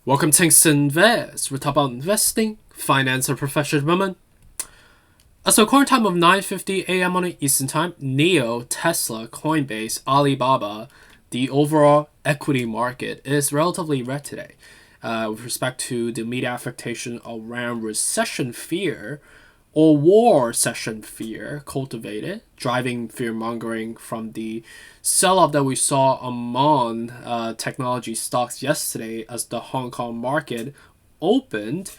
Welcome to Invest. We talk about investing, finance, and professional development. So current time of 9:50 a.m. on Eastern Time, NEO, Tesla, Coinbase, Alibaba, the overall equity market is relatively red today. With respect to the media affectation around recession fear or Warcession fear cultivated, driving fear mongering from the sell-off that we saw among technology stocks yesterday as the Hong Kong market opened.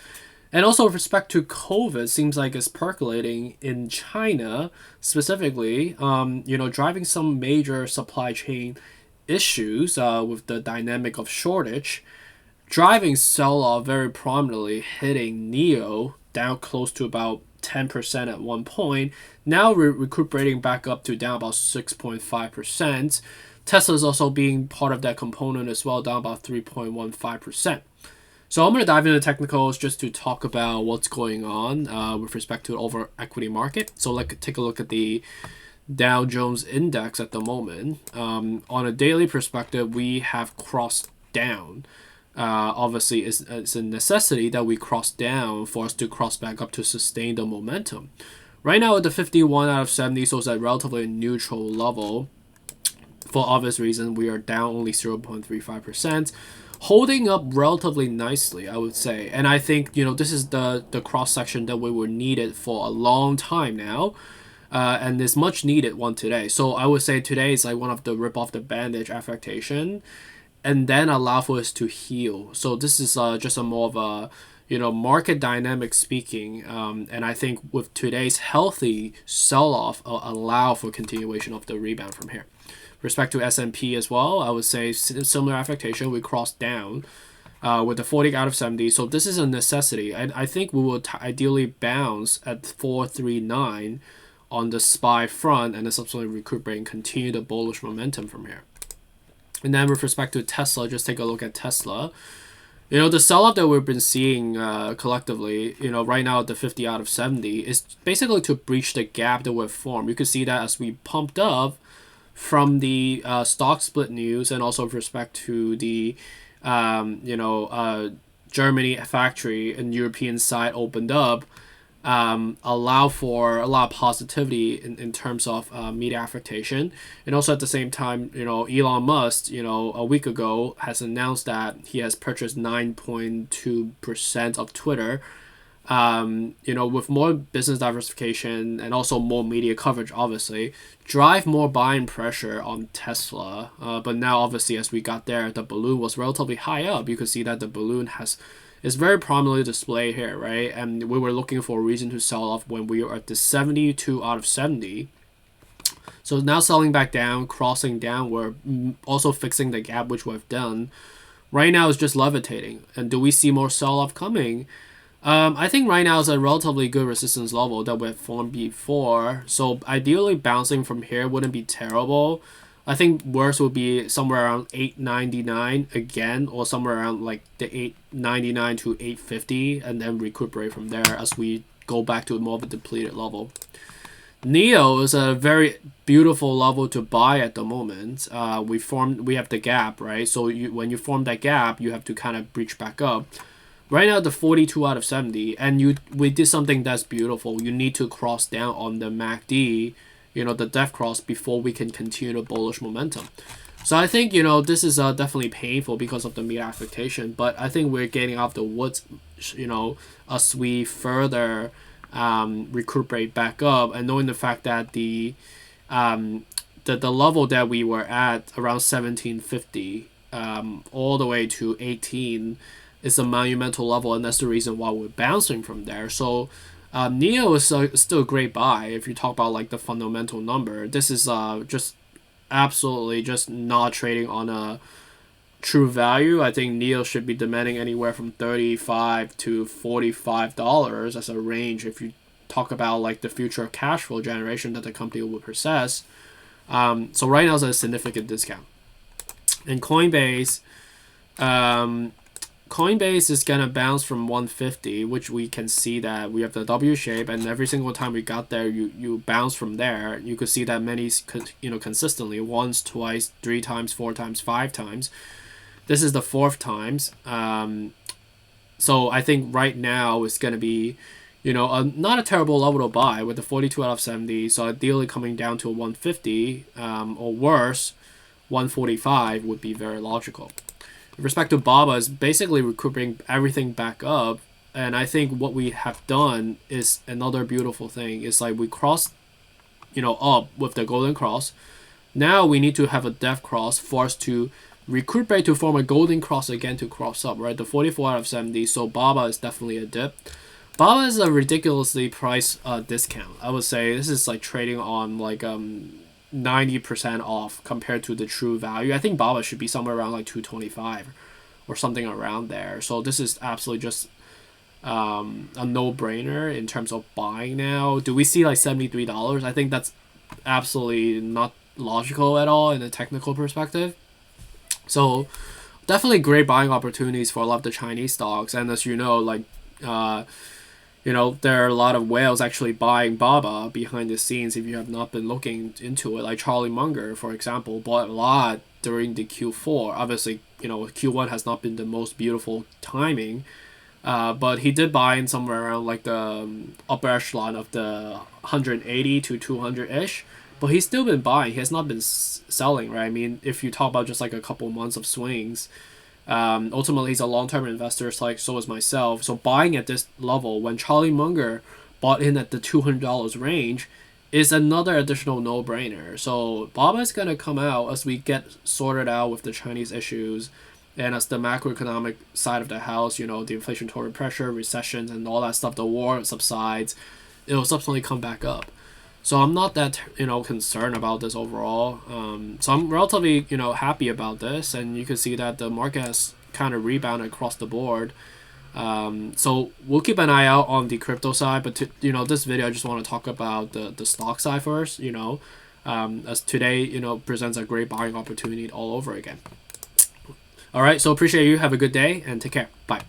And also with respect to COVID, seems like it's percolating in China specifically, driving some major supply chain issues with the dynamic of shortage, driving sell-off very prominently, hitting NEO down close to about 10% at one point. Now we're recuperating back up to down about 6.5%. Tesla is also being part of that component as well, down about 3.15%. So I'm going to dive into technicals just to talk about what's going on with respect to the overall equity market. So let's take a look at the Dow Jones index at the moment. On a daily perspective, we have crossed down. Obviously, it's a necessity that we cross down for us to cross back up to sustain the momentum. Right now at the 51 out of 70, so it's at relatively neutral level. For obvious reasons, we are down only 0.35%. Holding up relatively nicely, I would say. And I think, this is the cross-section that we were needed for a long time now. And it's much needed one today. So I would say today is like one of the rip off the bandage affectation and then allow for us to heal. So this is just a more of a, market dynamic speaking. And I think with today's healthy sell-off, allow for continuation of the rebound from here. Respect to S&P as well, I would say similar affectation. We crossed down with the 40 out of 70. So this is a necessity. And I think we will ideally bounce at 439 on the SPY front and then subsequently recuperate and continue the bullish momentum from here. And then with respect to Tesla, just take a look at Tesla. The sell-off that we've been seeing collectively, right now at the 50 out of 70 is basically to breach the gap that we've formed. You can see that as we pumped up from the stock split news and also with respect to the, Germany factory and European side opened up, allow for a lot of positivity in terms of media affectation. And also at the same time, Elon Musk, a week ago has announced that he has purchased 9.2% of Twitter. With more business diversification and also more media coverage, obviously, drive more buying pressure on Tesla. But now, obviously, as we got there, the balloon was relatively high up. You could see that the balloon is very prominently displayed here, right? And we were looking for a reason to sell off when we were at the 72 out of 70. So now selling back down, crossing down, we're also fixing the gap, which we've done. Right now it's just levitating. And do we see more sell-off coming? I think right now is a relatively good resistance level that we've formed before. So ideally bouncing from here wouldn't be terrible. I think worst would be somewhere around 899 again, or somewhere around like the 899 to 850, and then recuperate from there as we go back to more of a depleted level. NEO is a very beautiful level to buy at the moment. We have the gap, right? So when you form that gap, you have to kind of breach back up. Right now, the 42 out of 70, and we did something that's beautiful. You need to cross down on the MACD, the death cross, before we can continue the bullish momentum. So I think, this is definitely painful because of the media affectation, but I think we're getting off the woods, as we further recuperate back up, and knowing the fact that the level that we were at around 1750 all the way to 18 is a monumental level, and that's the reason why we're bouncing from there. So NEO is still a great buy if you talk about like the fundamental number. This is just absolutely just not trading on a true value. I think NEO should be demanding anywhere from $35 to $45 as a range if you talk about like the future cash flow generation that the company will possess. So right now is a significant discount. And Coinbase is gonna bounce from 150, which we can see that we have the W shape, and every single time we got there, you bounce from there. You could see that many, consistently, once, twice, 3 times, 4 times, 5 times. This is the 4th times. So I think right now it's going to be, not a terrible level to buy with the 42 out of 70. So ideally coming down to a 150 or worse, 145 would be very logical. With respect to BABA, is basically recuperating everything back up. And I think what we have done is another beautiful thing. It's like we crossed, up with the golden cross. Now we need to have a death cross for us to recuperate to form a golden cross again to cross up, right? The 44 out of 70. So BABA is definitely a dip. BABA is a ridiculously priced discount. I would say this is like trading on like 90% off compared to the true value. I think BABA should be somewhere around like 225 or something around there. So this is absolutely just a no-brainer in terms of buying now. Do we see like $73? I think that's absolutely not logical at all in a technical perspective. So definitely great buying opportunities for a lot of the Chinese stocks. And as you know, like there are a lot of whales actually buying BABA behind the scenes if you have not been looking into it. Like Charlie Munger, for example, bought a lot during the Q4. Obviously, Q1 has not been the most beautiful timing, but he did buy in somewhere around like the upper echelon of the 180 to 200-ish. But he's still been buying. He has not been selling, right? I mean, if you talk about just like a couple months of swings, ultimately he's a long-term investor, so is myself. So buying at this level when Charlie Munger bought in at the $200 range is another additional no-brainer. So BABA is going to come out as we get sorted out with the Chinese issues and as the macroeconomic side of the house, the inflationary pressure, recessions, and all that stuff, the war subsides, it will subsequently come back up. So I'm not that, concerned about this overall. So I'm relatively, happy about this. And you can see that the market has kind of rebounded across the board. So we'll keep an eye out on the crypto side. But, this video, I just want to talk about the stock side first, as today, presents a great buying opportunity all over again. All right. So appreciate you. Have a good day and take care. Bye.